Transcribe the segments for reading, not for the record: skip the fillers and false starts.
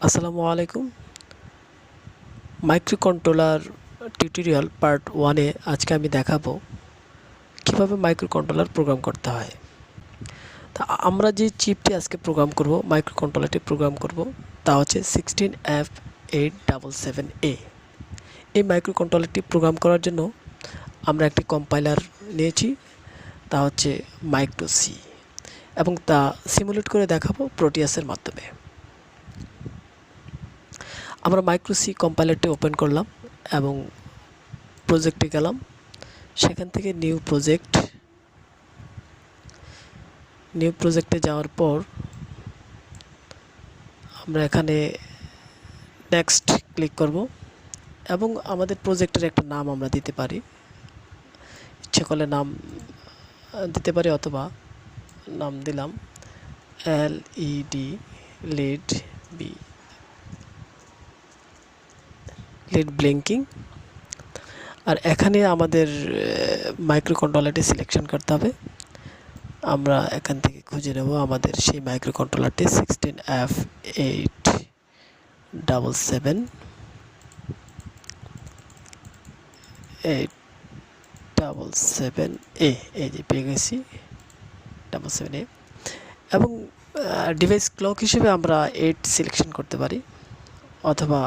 আসসালামু আলাইকুম। Microcontroller tutorial part 1-এ আজকে আমি দেখাবো কিভাবে মাইক্রোকন্ট্রোলার প্রোগ্রাম করতে হয়। তা আমরা যে চিপটি আজকে প্রোগ্রাম করব, মাইক্রোকন্ট্রোলারটি প্রোগ্রাম করব, তা হচ্ছে 16F877A। এই মাইক্রোকন্ট্রোলারটি প্রোগ্রাম করার জন্য আমরা একটি কম্পাইলার নিয়েছি, তা হচ্ছে MikroC, এবং তা সিমুলেট করে দেখাবো প্রোটিয়াসের মাধ্যমে। আমরা MikroC কম্পাইলারটি ওপেন করলাম এবং প্রজেক্টে গেলাম। সেখান থেকে নিউ প্রজেক্টে যাওয়ার পর আমরা এখানে নেক্সট ক্লিক করব এবং আমাদের প্রজেক্টের একটা নাম আমরা দিতে পারি। ইচ্ছে করলে নাম দিতে পারি, অথবা নাম দিলাম লিড ব্লিঙ্কিং। আর এখানে আমাদের মাইক্রোকন্ট্রোলারটি সিলেকশন করতে হবে। আমরা এখান থেকে খুঁজে নেব আমাদের সেই মাইক্রোকন্ট্রোলারটি 16F877A, এই যে পেয়ে গেছি 77A। এবং ডিভাইস ক্লক হিসেবে আমরা 8 সিলেকশন করতে পারি, অথবা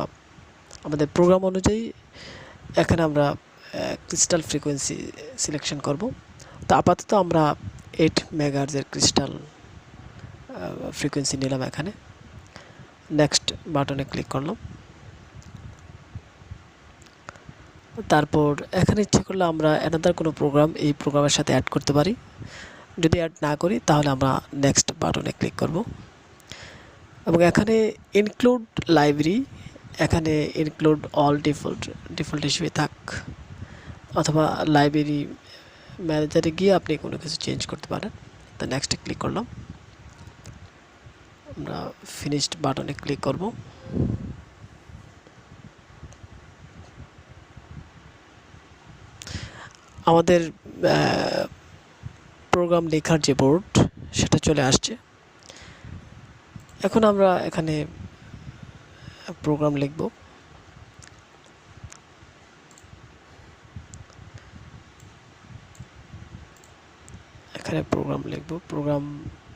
আমাদের প্রোগ্রাম অনুযায়ী এখানে আমরা ক্রিস্টাল ফ্রিকোয়েন্সি সিলেকশন করব। তো আপাতত আমরা 8 মেগাহার্জের ক্রিস্টাল ফ্রিকোয়েন্সি নিলাম। এখানে নেক্সট বাটনে ক্লিক করলাম। তারপর এখানে ইচ্ছে করলে আমরা অ্যানাদার কোনো প্রোগ্রাম এই প্রোগ্রামের সাথে অ্যাড করতে পারি। যদি অ্যাড না করি তাহলে আমরা নেক্সট বাটনে ক্লিক করব। এবং এখানে ইনক্লুড লাইব্রেরি, এখানে ইনক্লুড অল ডিফল্ট হিসেবে থাক, অথবা লাইব্রেরি ম্যানেজারে গিয়ে আপনি কোনো কিছু চেঞ্জ করতে পারেন। তো নেক্সটে ক্লিক করলাম। আমরা ফিনিশড বাটনে ক্লিক করব। আমাদের প্রোগ্রাম লেখার যে বোর্ড সেটা চলে আসছে। এখন আমরা এখানে প্রোগ্রাম লিখব। প্রোগ্রামটি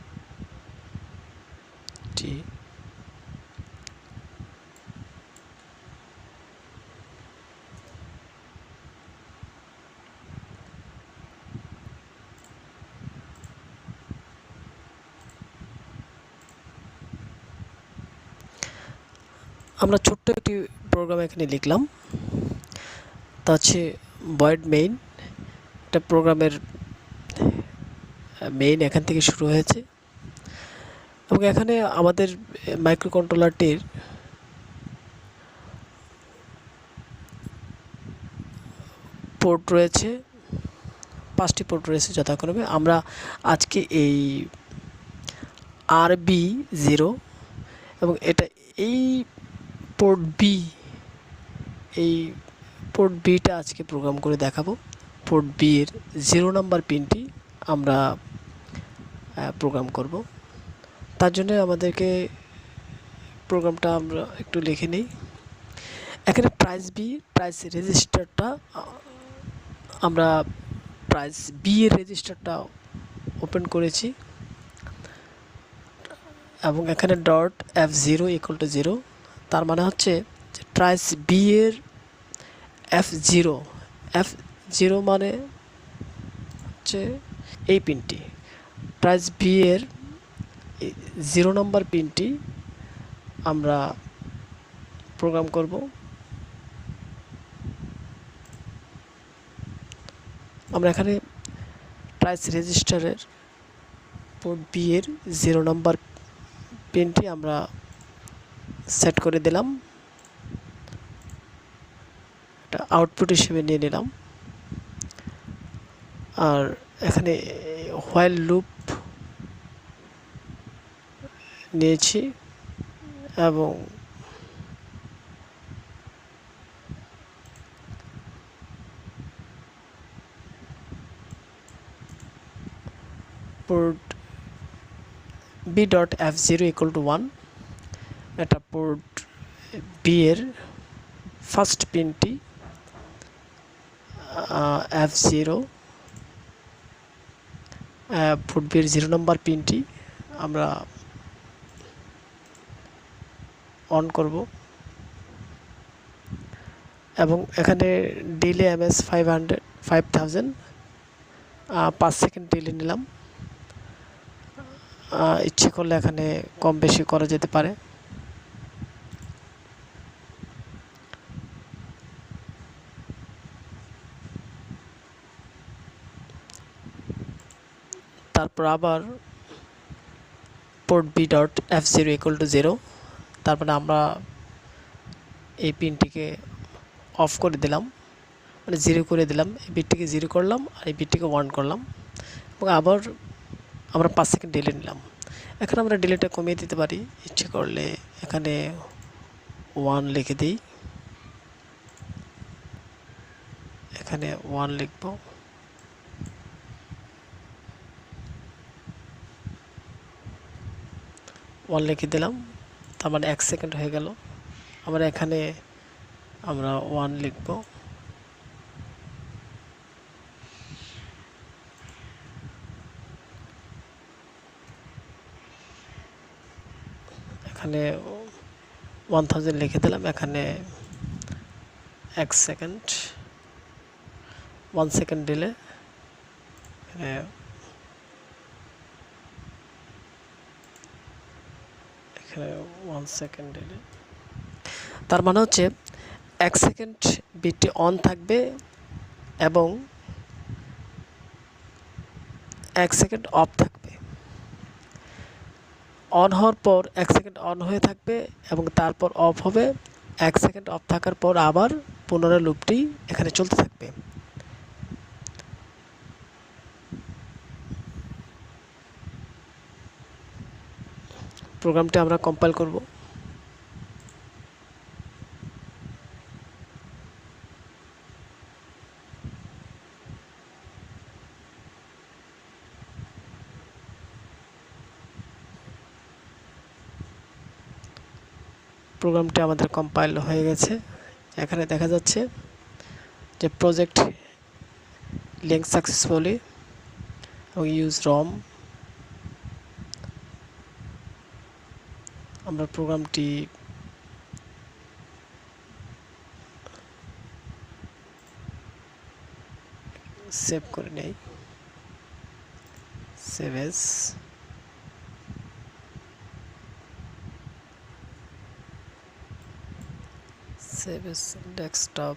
আমরা ছোট্ট একটি প্রোগ্রাম এখানে লিখলাম, তা হচ্ছে ভয়েড মেইন। এটা প্রোগ্রামের মেইন এখান থেকে শুরু হয়েছে। এবং এখানে আমাদের মাইক্রোকন্ট্রোলারটির পোর্ট রয়েছে, 5টি পোর্ট রয়েছে যথাক্রমে। আমরা আজকে এই RB0 এবং এই পোর্ট বিটা আজকে প্রোগ্রাম করে দেখাবো। পোর্ট বি এর 0 নাম্বার পিনটি আমরা প্রোগ্রাম করব। তার জন্য আমাদেরকে প্রোগ্রামটা আমরা একটু লিখে নিই। এখানে প্রাইস রেজিস্টারটা আমরা প্রাইস বি এর রেজিস্টারটা ওপেন করেছি, এবং এখানে ডট F0 = 0। তার মানে হচ্ছে যে প্রাইস বি এর F0 মানে হচ্ছে এই পিনটি। প্রাইস বি এর 0 নম্বর পিনটি আমরা প্রোগ্রাম করব। আমরা এখানে প্রাইস রেজিস্টারের পোর্ট বি এর 0 নম্বর পিনটি আমরা সেট করে দিলাম, এটা আউটপুট হিসেবে নিয়ে নিলাম। আর এখানে হোয়াইল লুপ নিয়েছি, এবং পোর্ট B.F0 = 1 এটা পোর্ট বি এর ফার্স্ট পিনটি F0, পোর্ট বি এর 0 নম্বর পিনটি আমরা অন করব এবং এখানে ডিলে এমএস 5000 5 সেকেন্ড ডিলে নিলাম। ইচ্ছে করলে এখানে কম বেশি করা যেতে পারে। তারপর আবার port B dot F0 equal to 0, তারপরে আমরা এই পিনটিকে অফ করে দিলাম, মানে 0 করে দিলাম। এই বিটটিকে 0 করলাম আর এই বিটটিকে 1 করলাম এবং আবার আমরা 5 সেকেন্ড ডিলে নিলাম। এখানে আমরা ডিলেটা কমিয়ে দিতে পারি, ইচ্ছে করলে এখানে 1 লিখে দিই, এখানে 1 লিখব। ওয়ান লিখে দিলাম, তার মানে 1 সেকেন্ড হয়ে গেল। আবার এখানে আমরা 1 লিখব, এখানে 1000 লিখে দিলাম, এখানে 1 সেকেন্ড, 1 সেকেন্ড দিলে এখানে 1 সেকেন্ড দিলে, তার মানে হচ্ছে 1 সেকেন্ড বিটটি অন থাকবে এবং 1 সেকেন্ড অফ থাকবে। অন হওয়ার পর 1 সেকেন্ড অন হয়ে থাকবে এবং তারপর অফ হবে। 1 সেকেন্ড অফ থাকার পর আবার পুনরায় লুপটি এখানে চলতে থাকবে। প্রোগ্রামটি আমরা কম্পাইল করব। প্রোগ্রামটি আমাদের কম্পাইল হয়ে গেছে। এখানে দেখা যাচ্ছে যে প্রজেক্ট লিঙ্ক সাকসেসফুলি এবং ইউজ রম। আমরা প্রোগ্রামটি সেভ করে নেই, save age. Save age desktop,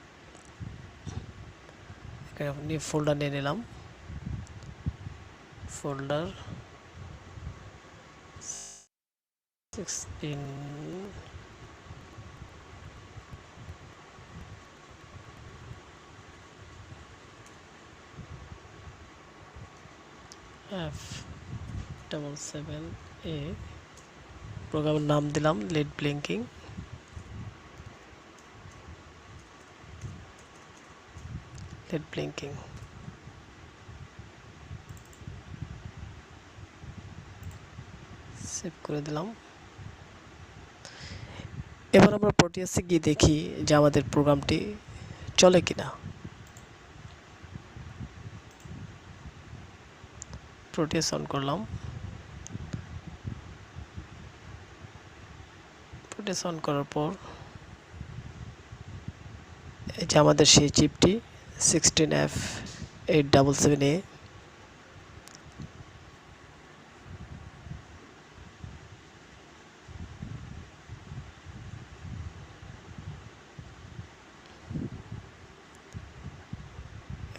এখানে আপনি ফোল্ডার নিয়ে নিলাম, ফোল্ডার 16 F77A। প্রোগ্রামের নাম দিলাম লেড ব্লিঙ্কিং। সেভ করে দিলাম। এবার আমরা প্রোটিয়াসে গিয়ে দেখি যে আমাদের প্রোগ্রামটি চলে কিনা। প্রোটিয়াস অন করলাম, প্রোটিয়াস অন করার পর এই যে আমাদের সেই চিপটি 16F877A।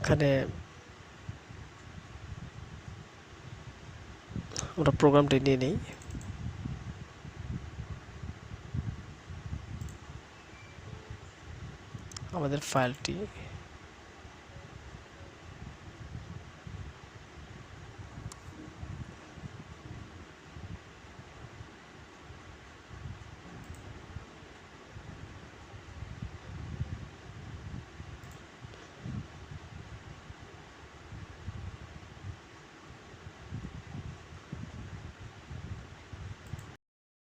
এখানে আমরা প্রোগ্রামটি নিয়ে নিই। আমাদের ফাইলটি